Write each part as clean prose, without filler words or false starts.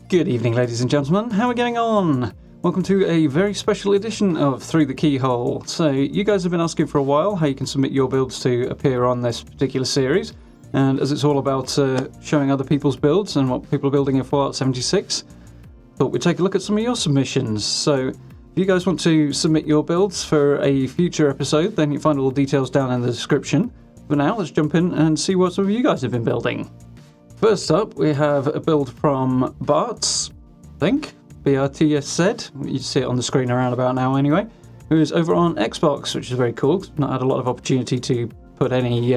Good evening, ladies and gentlemen. How are we getting on? Welcome to a very special edition of Through the Keyhole. So, you guys have been asking for a while how you can submit your builds to appear on this particular series. And as it's all about showing other people's builds and what people are building in Fallout 76, thought we'd take a look at some of your submissions. So, if you guys want to submit your builds for a future episode, then you find all the details down in the description. For now, let's jump in and see what some of you guys have been building. First up, we have a build from BRTS, I think, BRTS. You see it on the screen around about now anyway, who is over on Xbox, which is very cool. Not had a lot of opportunity to put any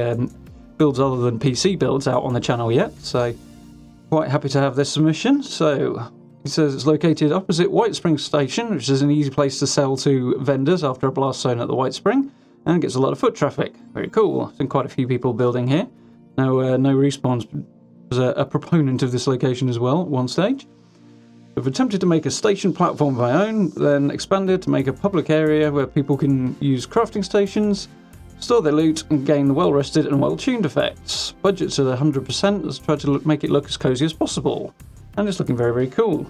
builds other than PC builds out on the channel yet, so quite happy to have this submission. So, he says it's located opposite Whitespring Station, which is an easy place to sell to vendors after a blast zone at the Whitespring, and gets a lot of foot traffic. Very cool. Seen quite a few people building here. No respawns. Was a proponent of this location as well at one stage. We've attempted to make a station platform of my own, then expanded to make a public area where people can use crafting stations, store their loot, and gain the well-rested and well-tuned effects. Budget's at 100%, let's try to make it look as cozy as possible. And it's looking very, very cool.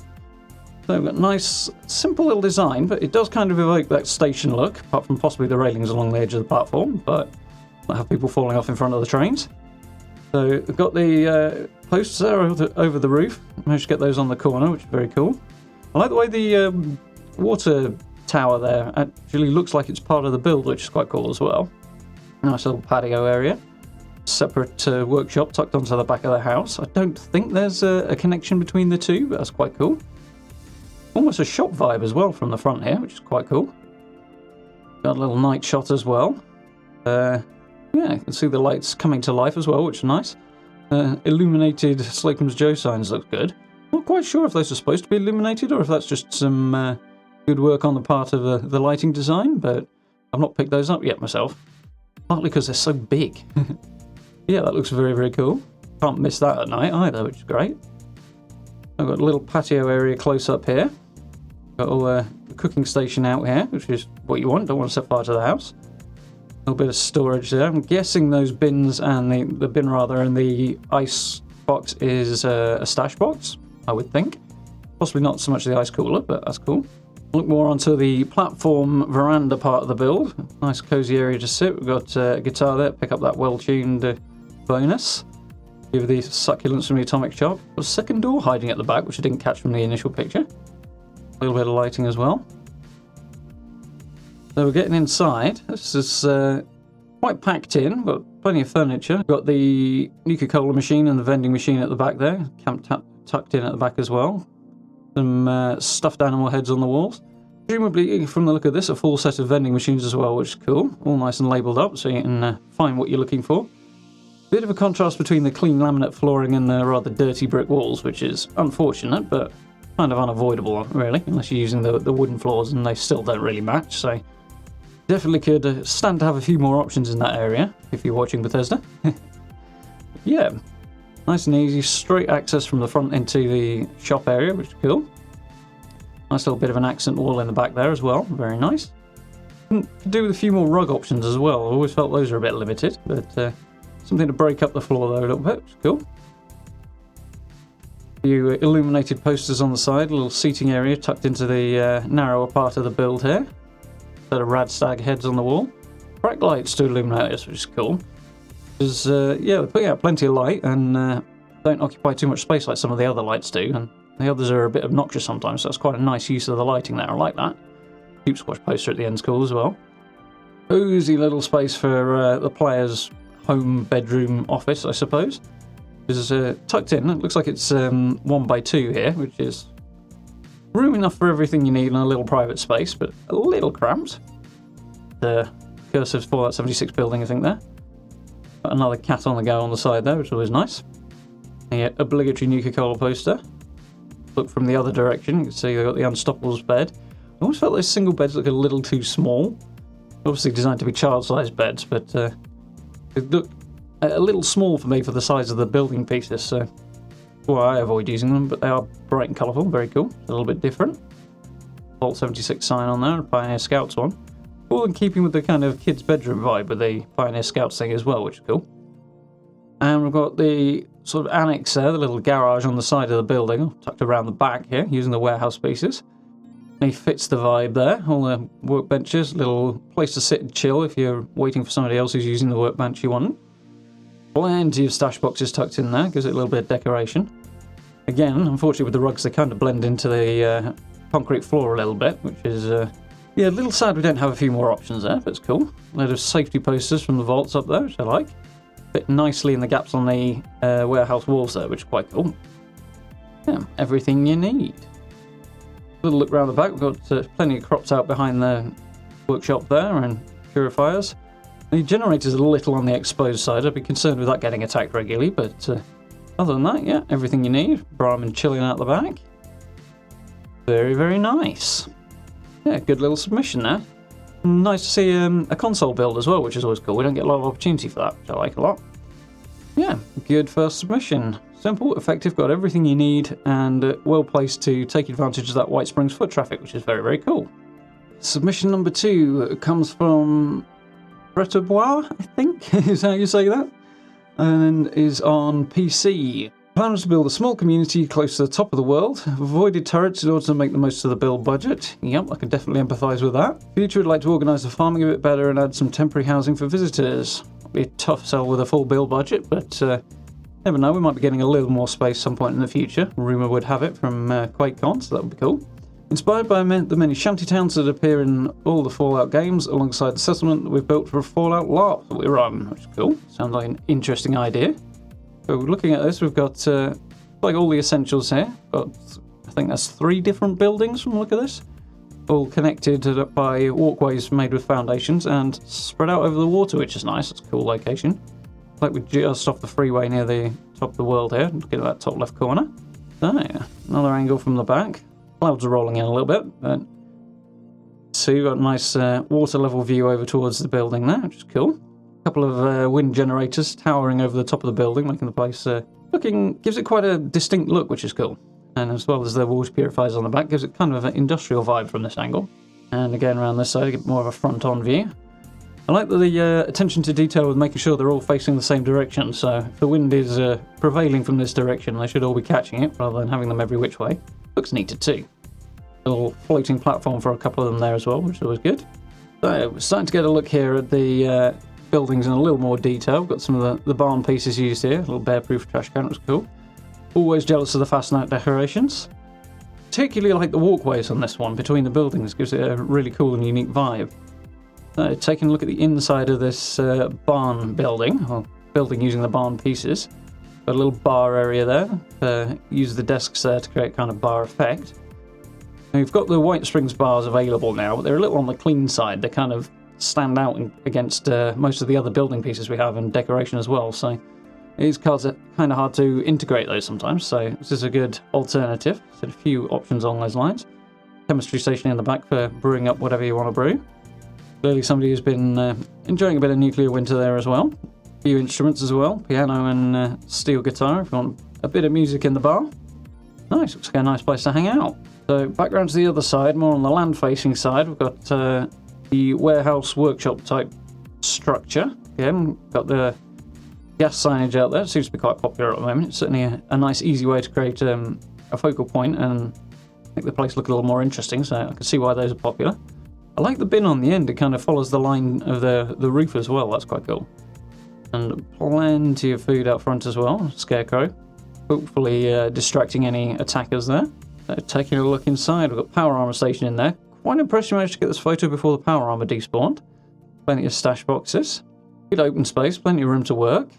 So we've got a nice, simple little design, but it does kind of evoke that station look, apart from possibly the railings along the edge of the platform, but not have people falling off in front of the trains. So we've got the posts there over the roof. Managed to get those on the corner, which is very cool. I like the way the water tower there actually looks like it's part of the build, which is quite cool as well. Nice little patio area. Separate workshop tucked onto the back of the house. I don't think there's a connection between the two, but that's quite cool. Almost a shop vibe as well from the front here, which is quite cool. Got a little night shot as well. Yeah, you can see the lights coming to life as well, which is nice. Illuminated Slakeham's Joe signs look good. Not quite sure if those are supposed to be illuminated or if that's just some good work on the part of the lighting design, but I've not picked those up yet myself. Partly because they're so big. Yeah, that looks very, very cool. Can't miss that at night either, which is great. I've got a little patio area close up here. Got all the cooking station out here, which is what you want. Don't want to set fire to the house. A little bit of storage there. I'm guessing those bins and the bin rather and the ice box is a stash box, I would think. Possibly not so much the ice cooler, but that's cool. Look more onto the platform veranda part of the build. Nice cozy area to sit. We've got a guitar there, pick up that well-tuned bonus. Give the succulents from the atomic shop. Got a second door hiding at the back, which I didn't catch from the initial picture. A little bit of lighting as well. So we're getting inside. This is quite packed in. Got plenty of furniture. Got the Nuka-Cola machine and the vending machine at the back there. Camp tucked in at the back as well. Some stuffed animal heads on the walls. Presumably, from the look of this, a full set of vending machines as well, which is cool. All nice and labelled up so you can find what you're looking for. Bit of a contrast between the clean laminate flooring and the rather dirty brick walls, which is unfortunate, but kind of unavoidable, really, unless you're using the wooden floors and they still don't really match, so definitely could stand to have a few more options in that area, if you're watching Bethesda. Yeah, nice and easy, straight access from the front into the shop area, which is cool. Nice little bit of an accent wall in the back there as well, very nice. Could do with a few more rug options as well. I always felt those were a bit limited, but something to break up the floor though a little bit, which is cool. A few illuminated posters on the side, a little seating area tucked into the narrower part of the build here. Set of rad stag heads on the wall. Bright lights to illuminate us, which is cool. Because, yeah, they're putting out plenty of light and don't occupy too much space like some of the other lights do. And the others are a bit obnoxious sometimes, so that's quite a nice use of the lighting there. I like that. Cute squash poster at the end's cool as well. Cozy little space for the player's home bedroom office, I suppose. This is tucked in. It looks like it's 1x2 here, which is room enough for everything you need in a little private space, but a little cramped. The cursive Fallout 76 building, I think, there. Got another cat on the go on the side there, which is always nice. The obligatory Nuka-Cola poster. Look from the other direction, you can see they've got the Unstoppables bed. I always felt those single beds look a little too small. Obviously designed to be child-sized beds, but they look a little small for me for the size of the building pieces, so well, I avoid using them, but they are bright and colourful, very cool. A little bit different. Vault 76 sign on there, a Pioneer Scouts one. All in keeping with the kind of kids' bedroom vibe with the Pioneer Scouts thing as well, which is cool. And we've got the sort of annex there, the little garage on the side of the building, tucked around the back here, using the warehouse spaces. He fits the vibe there. All the workbenches, little place to sit and chill if you're waiting for somebody else who's using the workbench you want. Plenty of stash boxes tucked in there, gives it a little bit of decoration. Again, unfortunately with the rugs, they kind of blend into the concrete floor a little bit, which is, yeah, a little sad we don't have a few more options there, but it's cool. A load of safety posters from the vaults up there, which I like. Fit nicely in the gaps on the warehouse walls there, which is quite cool. Yeah, everything you need. Little look around the back, we've got plenty of crops out behind the workshop there and purifiers. The generator's a little on the exposed side. I'd be concerned with that getting attacked regularly, but other than that, yeah, everything you need. Brahmin chilling out the back. Very, very nice. Yeah, good little submission there. Nice to see a console build as well, which is always cool. We don't get a lot of opportunity for that, which I like a lot. Yeah, good first submission. Simple, effective, got everything you need, and well placed to take advantage of that Whitesprings foot traffic, which is very, very cool. Submission number 2 comes from Bretobois, I think, is how you say that, and is on PC. Plan was to build a small community close to the top of the world. Avoided turrets in order to make the most of the build budget. Yep, I can definitely empathise with that. Future would like to organise the farming a bit better and add some temporary housing for visitors. Be a tough sell with a full build budget, but never know, we might be getting a little more space some point in the future. Rumour would have it from QuakeCon, so that would be cool. Inspired by the many shanty towns that appear in all the Fallout games, alongside the settlement that we've built for Fallout LARP that we run, which is cool. Sounds like an interesting idea. So looking at this, we've got like all the essentials here. Got, I think that's 3 different buildings from the look of this. All connected by walkways made with foundations and spread out over the water, which is nice. It's a cool location. Like we're just off the freeway near the top of the world here. Look at that top left corner. So yeah, another angle from the back. Clouds are rolling in a little bit, but so you've got a nice water level view over towards the building there, which is cool. A couple of wind generators towering over the top of the building, making the place gives it quite a distinct look, which is cool. And as well as the water purifiers on the back, gives it kind of an industrial vibe from this angle. And again, around this side, you get more of a front-on view. I like the attention to detail with making sure they're all facing the same direction, so if the wind is prevailing from this direction, they should all be catching it, rather than having them every which way. Looks neat too. A little floating platform for a couple of them there as well, which is always good. So, we're starting to get a look here at the buildings in a little more detail. We've got some of the barn pieces used here, a little bear-proof trash can, which is cool. Always jealous of the fasten-out decorations. Particularly like the walkways on this one between the buildings, gives it a really cool and unique vibe. Taking a look at the inside of this barn building, or building using the barn pieces. Got a little bar area there. Use the desks there to create kind of bar effect. Now, we've got the Whitesprings bars available now, but they're a little on the clean side. They kind of stand out against most of the other building pieces we have and decoration as well. So these cards are kind of hard to integrate those sometimes. So this is a good alternative. So a few options along those lines. Chemistry station in the back for brewing up whatever you want to brew. Clearly somebody who's been enjoying a bit of nuclear winter there as well. A few instruments as well, piano and steel guitar if you want a bit of music in the bar. Nice, looks like a nice place to hang out. So background to the other side, more on the land facing side, we've got the warehouse workshop type structure. Again, got the gas signage out there, it seems to be quite popular at the moment. It's certainly a nice easy way to create a focal point and make the place look a little more interesting, so I can see why those are popular. I like the bin on the end, it kind of follows the line of the roof as well, that's quite cool. And plenty of food out front as well, scarecrow. Hopefully distracting any attackers there. Taking a look inside, we've got power armor station in there. Quite impressed you managed to get this photo before the power armor despawned. Plenty of stash boxes. Good open space, plenty of room to work.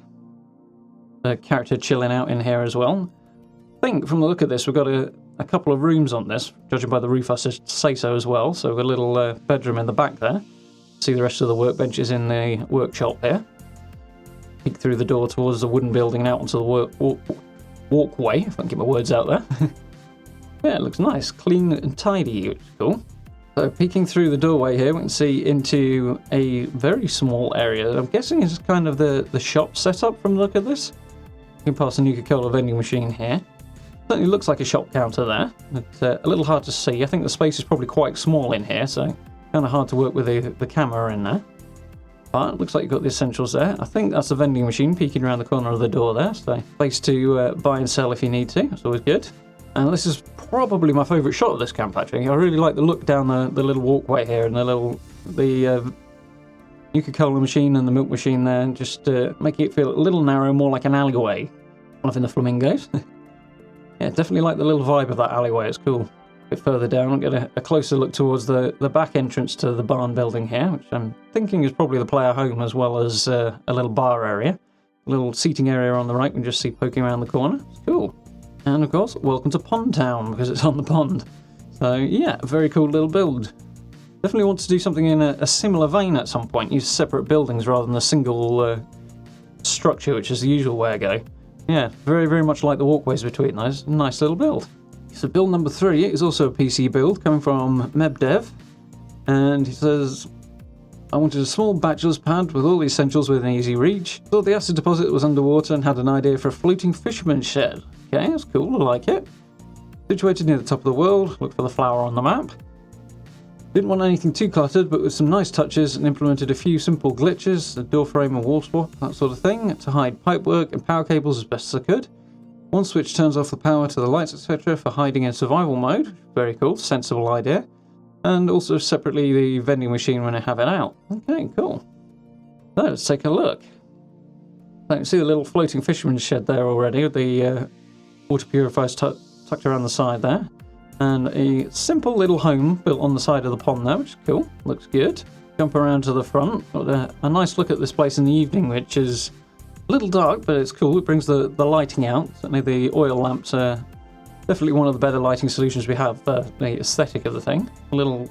The character chilling out in here as well. I think from the look of this, we've got a couple of rooms on this, judging by the roof I should say so as well. So we've got a little bedroom in the back there. See the rest of the workbenches in the workshop here. Peek through the door towards the wooden building and out onto the walkway, if I can get my words out there. Yeah, it looks nice, clean and tidy, which is cool. So peeking through the doorway here, we can see into a very small area that I'm guessing is kind of the shop setup from the look of this. You can pass a Nuka-Cola vending machine here. Certainly looks like a shop counter there, but a little hard to see. I think the space is probably quite small in here, so kind of hard to work with the camera in there. part. It looks like you've got the essentials there. I think that's a vending machine peeking around the corner of the door there. So place to buy and sell if you need to. It's always good. And this is probably my favourite shot of this camp, actually. I really like the look down the little walkway here and the Nuka-Cola machine and the milk machine there, and just making it feel a little narrow, more like an alleyway. One of the flamingos. Yeah, definitely like the little vibe of that alleyway. It's cool. A bit further down, I'll get a closer look towards the back entrance to the barn building here, which I'm thinking is probably the player home, as well as a little bar area. A little seating area on the right, we can just see poking around the corner. It's cool. And of course, welcome to Pond Town, because it's on the pond. So yeah, a very cool little build. Definitely want to do something in a similar vein at some point. Use separate buildings rather than a single structure, which is the usual way I go. Yeah, very, very much like the walkways between those. Nice little build. So build number 3 is also a PC build coming from MEBDev. And he says, I wanted a small bachelor's pad with all the essentials within easy reach. Thought the acid deposit was underwater and had an idea for a floating fisherman shed. Okay, that's cool, I like it. Situated near the top of the world, look for the flower on the map. Didn't want anything too cluttered, but with some nice touches, and implemented a few simple glitches, a door frame and wall swap, that sort of thing, to hide pipework and power cables as best as I could. One switch turns off the power to the lights, etc. for hiding in survival mode. Very cool, sensible idea. And also separately the vending machine when I have it out. Okay, cool. So let's take a look. So you can see the little floating fisherman's shed there already, with the water purifiers tucked around the side there. And a simple little home built on the side of the pond there, which is cool. Looks good. Jump around to the front. Got a nice look at this place in the evening, which is a little dark, but it's cool. It brings the lighting out. Certainly the oil lamps are definitely one of the better lighting solutions we have for the aesthetic of the thing. A little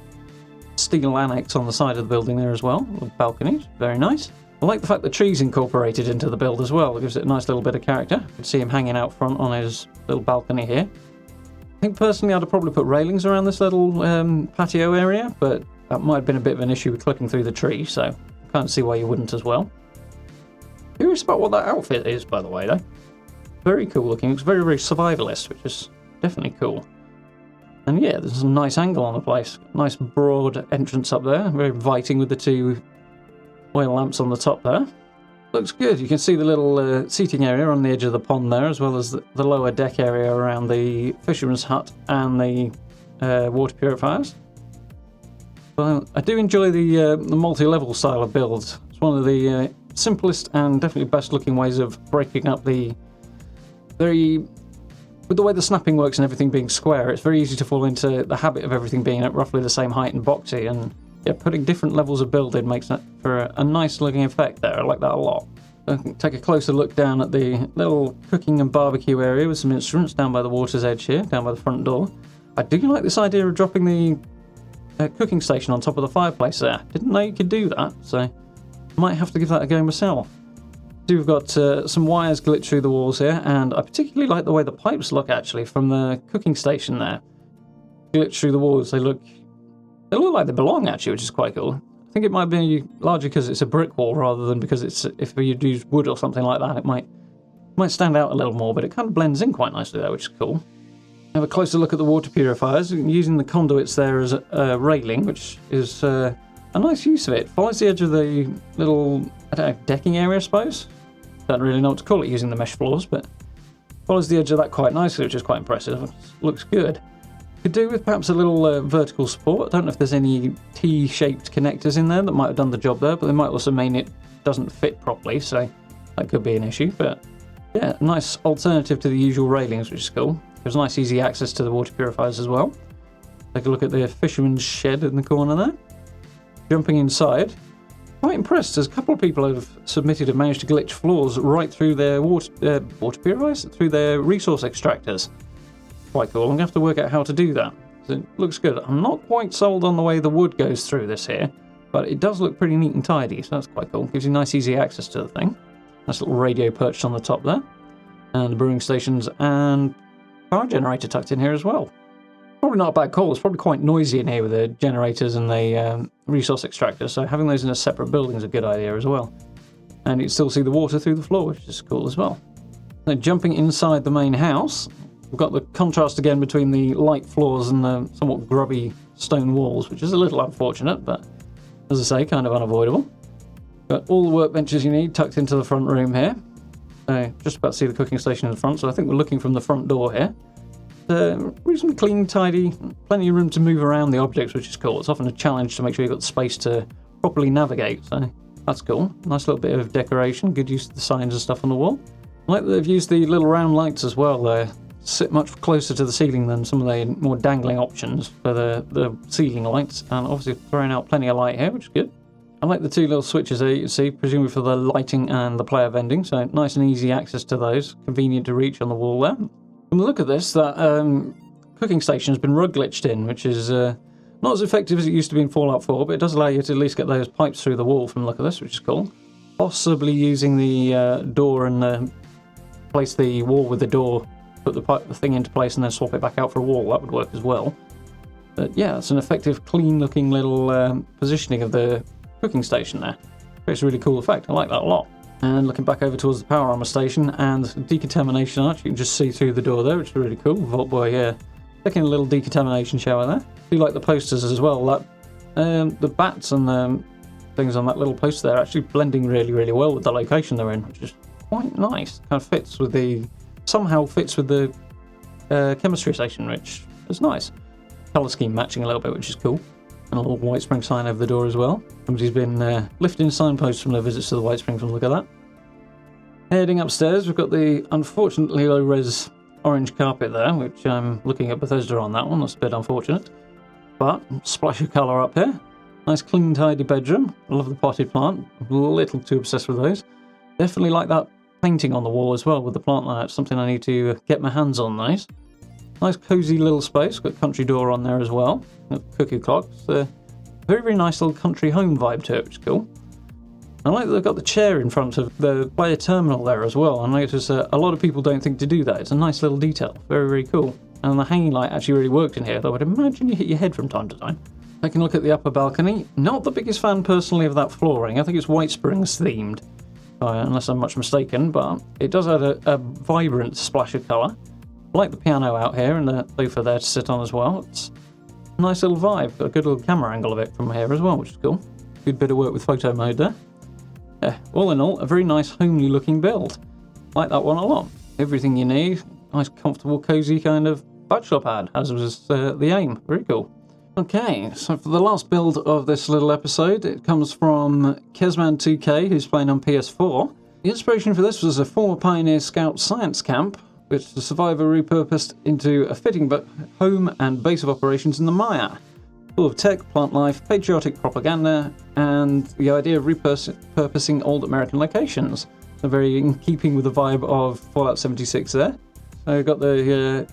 steel annex on the side of the building there as well, with balconies. Very nice. I like the fact that trees incorporated into the build as well. It gives it a nice little bit of character. You can see him hanging out front on his little balcony here. I think personally I'd have probably put railings around this little patio area, but that might have been a bit of an issue with clicking through the tree, so I can't see why you wouldn't as well. Curious about what that outfit is, by the way, though. Very cool looking. It's very, very survivalist, which is definitely cool. And yeah, there's some nice angle on the place. Nice broad entrance up there, very inviting with the 2 oil lamps on the top there. Looks good. You can see the little seating area on the edge of the pond there, as well as the lower deck area around the fisherman's hut and the water purifiers. But I do enjoy the multi-level style of builds. It's one of the simplest and definitely best looking ways of breaking up with the way the snapping works and everything being square. It's very easy to fall into the habit of everything being at roughly the same height and boxy, and yeah, putting different levels of build in makes it for a nice looking effect there. I like that a lot. Take a closer look down at the little cooking and barbecue area with some instruments down by the water's edge here, down by the front door. I do like this idea of dropping the cooking station on top of the fireplace there. Didn't know you could do that, so might have to give that a go myself. We've got some wires glitch through the walls here, and I particularly like the way the pipes look actually from the cooking station there. Glitch through the walls, they look like they belong actually, which is quite cool. I think it might be largely because it's a brick wall rather than because if you'd use wood or something like that, it might stand out a little more, but it kind of blends in quite nicely there, which is cool. Have a closer look at the water purifiers, using the conduits there as a railing, which is a nice use of it. Follows the edge of the little, I don't know, decking area, I suppose? Don't really know what to call it using the mesh floors, but follows the edge of that quite nicely, which is quite impressive. Looks good. Could do with perhaps a little vertical support. I don't know if there's any T-shaped connectors in there that might have done the job there, but they might also mean it doesn't fit properly, so that could be an issue. But yeah, nice alternative to the usual railings, which is cool. There's nice easy access to the water purifiers as well. Take a look at the fisherman's shed in the corner there. Jumping inside. Quite impressed, as a couple of people have submitted have managed to glitch floors right through their water purifiers, through their resource extractors. Quite cool. I'm going to have to work out how to do that. So it looks good. I'm not quite sold on the way the wood goes through this here, but it does look pretty neat and tidy, so that's quite cool. Gives you nice easy access to the thing. Nice little radio perched on the top there. And the brewing stations and power generator tucked in here as well. Probably not a bad call. It's probably quite noisy in here with the generators and the resource extractors, so having those in a separate building is a good idea as well. And you can still see the water through the floor, which is cool as well. Then jumping inside the main house, we've got the contrast again between the light floors and the somewhat grubby stone walls, which is a little unfortunate, but as I say, kind of unavoidable. Got all the workbenches you need tucked into the front room here. So just about to see the cooking station in the front, so I think we're looking from the front door here. Reasonably clean, tidy, plenty of room to move around the objects, which is cool. It's often a challenge to make sure you've got the space to properly navigate, so that's cool. Nice little bit of decoration, good use of the signs and stuff on the wall. I like that they've used the little round lights as well. They sit much closer to the ceiling than some of the more dangling options for the ceiling lights, and obviously throwing out plenty of light here, which is good. I like the two little switches there you can see, presumably for the lighting and the player vending, so nice and easy access to those, convenient to reach on the wall there. From the look at this, that cooking station has been rug glitched in, which is not as effective as it used to be in Fallout 4, but it does allow you to at least get those pipes through the wall from the look of this, which is cool. Possibly using the door and place the wall with the door, put the thing into place and then swap it back out for a wall. That would work as well. But yeah, it's an effective, clean-looking little positioning of the cooking station there. It's a really cool effect. I like that a lot. And looking back over towards the power armor station and decontamination arch, you can just see through the door there, which is really cool. Vault Boy taking a little decontamination shower there. I do like the posters as well. That the bats and things on that little poster there actually blending really, really well with the location they're in, which is quite nice. Kind of somehow fits with the chemistry station, which is nice. Colour scheme matching a little bit, which is cool. And a little Whitespring sign over the door as well. Somebody's been lifting signposts from their visits to the Whitespring from the look at that. Heading upstairs, we've got the unfortunately low-res orange carpet there, which I'm looking at Bethesda on that one. That's a bit unfortunate. But, splash of colour up here. Nice, clean, tidy bedroom. I love the potted plant. I'm a little too obsessed with those. Definitely like that painting on the wall as well with the plant line. It's something I need to get my hands on those. Nice cosy little space, got country door on there as well. Cuckoo clock. It's a very, very nice little country home vibe to it, which is cool. I like that they've got the chair in front of the player terminal there as well. I notice a lot of people don't think to do that. It's a nice little detail. Very, very cool. And the hanging light actually really worked in here, though I'd imagine you hit your head from time to time. Taking a look at the upper balcony. Not the biggest fan personally of that flooring. I think it's Whitesprings themed, unless I'm much mistaken, but it does add a vibrant splash of colour. I like the piano out here and the sofa there to sit on as well. It's a nice little vibe. Got a good little camera angle of it from here as well, which is cool. Good bit of work with photo mode there. Yeah, all in all, a very nice homely looking build. Like that one a lot. Everything you need. Nice, comfortable, cozy kind of bachelor pad, as was the aim. Very cool. Okay, so for the last build of this little episode, it comes from c.a.m.p, who's playing on PS4. The inspiration for this was a former Pioneer Scout science camp, which the survivor repurposed into a fitting home and base of operations in the Mire. Full of tech, plant life, patriotic propaganda, and the idea of repurposing old American locations. So very in keeping with the vibe of Fallout 76 there. So we've got the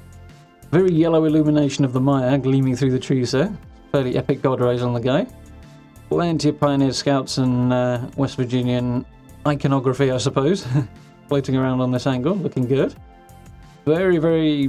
very yellow illumination of the Mire gleaming through the trees there. Fairly epic god rays on the go. Plenty of Pioneer Scouts and West Virginian iconography, I suppose, floating around on this angle, looking good. Very, very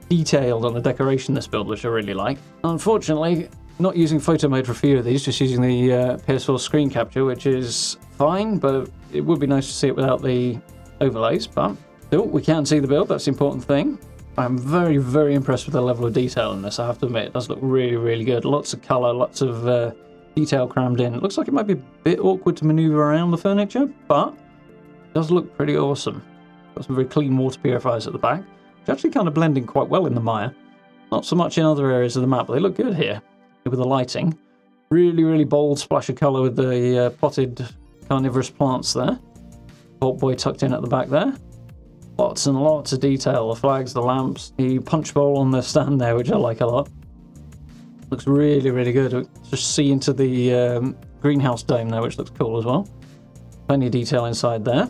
detailed on the decoration this build, which I really like. Unfortunately, not using photo mode for a few of these, just using the PS4 screen capture, which is fine, but it would be nice to see it without the overlays. But still, we can see the build, that's the important thing. I'm very, very impressed with the level of detail in this, I have to admit. It does look really, really good. Lots of colour, lots of detail crammed in. It looks like it might be a bit awkward to manoeuvre around the furniture, but it does look pretty awesome. Got some very clean water purifiers at the back, which actually kind of blend in quite well in the Mire. Not so much in other areas of the map, but they look good here with the lighting. Really, really bold splash of colour with the potted carnivorous plants there. Vault Boy tucked in at the back there. Lots and lots of detail. The flags, the lamps, the punch bowl on the stand there, which I like a lot. Looks really, really good. Just see into the greenhouse dome there, which looks cool as well. Plenty of detail inside there.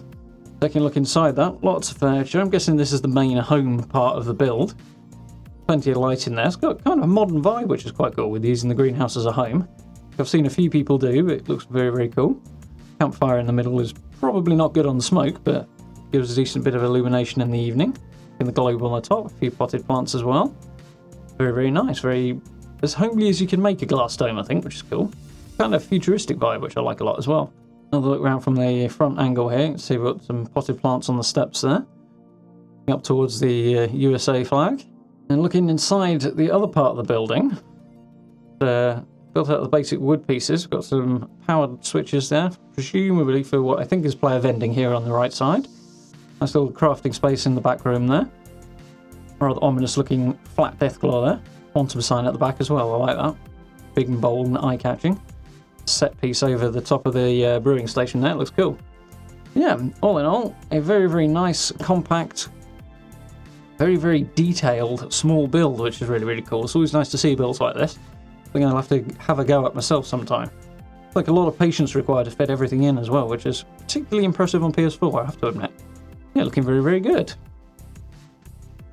Taking a look inside that, lots of furniture. I'm guessing this is the main home part of the build. Plenty of light in there. It's got kind of a modern vibe, which is quite cool, with using the greenhouse as a home. I've seen a few people do, but it looks very, very cool. Campfire in the middle is probably not good on the smoke, but gives a decent bit of illumination in the evening. In the globe on the top, a few potted plants as well. Very, very nice. Very as homely as you can make a glass dome, I think, which is cool. Kind of futuristic vibe, which I like a lot as well. Another look around from the front angle here. You can see we've got some potted plants on the steps there. Up towards the USA flag. And looking inside the other part of the building, built out the basic wood pieces. We've got some powered switches there, presumably for what I think is player vending here on the right side. Nice little crafting space in the back room there. Rather ominous looking flat Deathclaw there. Quantum sign at the back as well, I like that. Big and bold and eye-catching. Set piece over the top of the brewing station there, looks cool. Yeah, all in all, a very, very nice, compact, very, very detailed, small build, which is really, really cool. It's always nice to see builds like this. I think I'll have to have a go at myself sometime. It's like a lot of patience required to fit everything in as well, which is particularly impressive on PS4, I have to admit. Yeah, looking very, very good.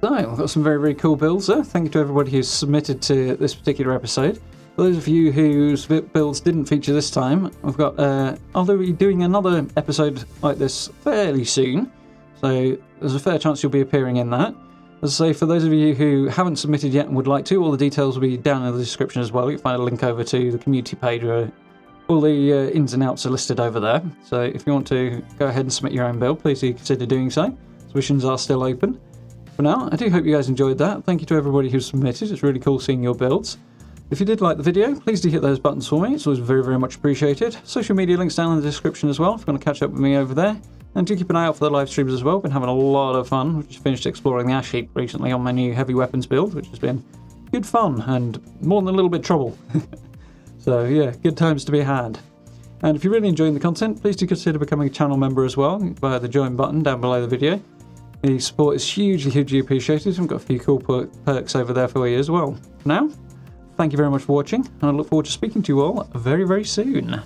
So, we've got some very, very cool builds there. Thank you to everybody who's submitted to this particular episode. For those of you whose builds didn't feature this time, we've got, I'll be doing another episode like this fairly soon. So, there's a fair chance you'll be appearing in that. As I say, for those of you who haven't submitted yet and would like to, all the details will be down in the description as well. You'll find a link over to the community page where all the ins and outs are listed over there. So if you want to go ahead and submit your own build, please do consider doing so. Submissions are still open. For now, I do hope you guys enjoyed that. Thank you to everybody who submitted. It's really cool seeing your builds. If you did like the video, please do hit those buttons for me. It's always very, very much appreciated. Social media links down in the description as well if you want to catch up with me over there. And do keep an eye out for the live streams as well. Been having a lot of fun. We've just finished exploring the ash heap recently on my new heavy weapons build, which has been good fun and more than a little bit trouble. So yeah, good times to be had. And if you're really enjoying the content, please do consider becoming a channel member as well via the join button down below the video. The support is hugely, hugely appreciated. We've got a few cool perks over there for you as well. For now, thank you very much for watching, and I look forward to speaking to you all very, very soon.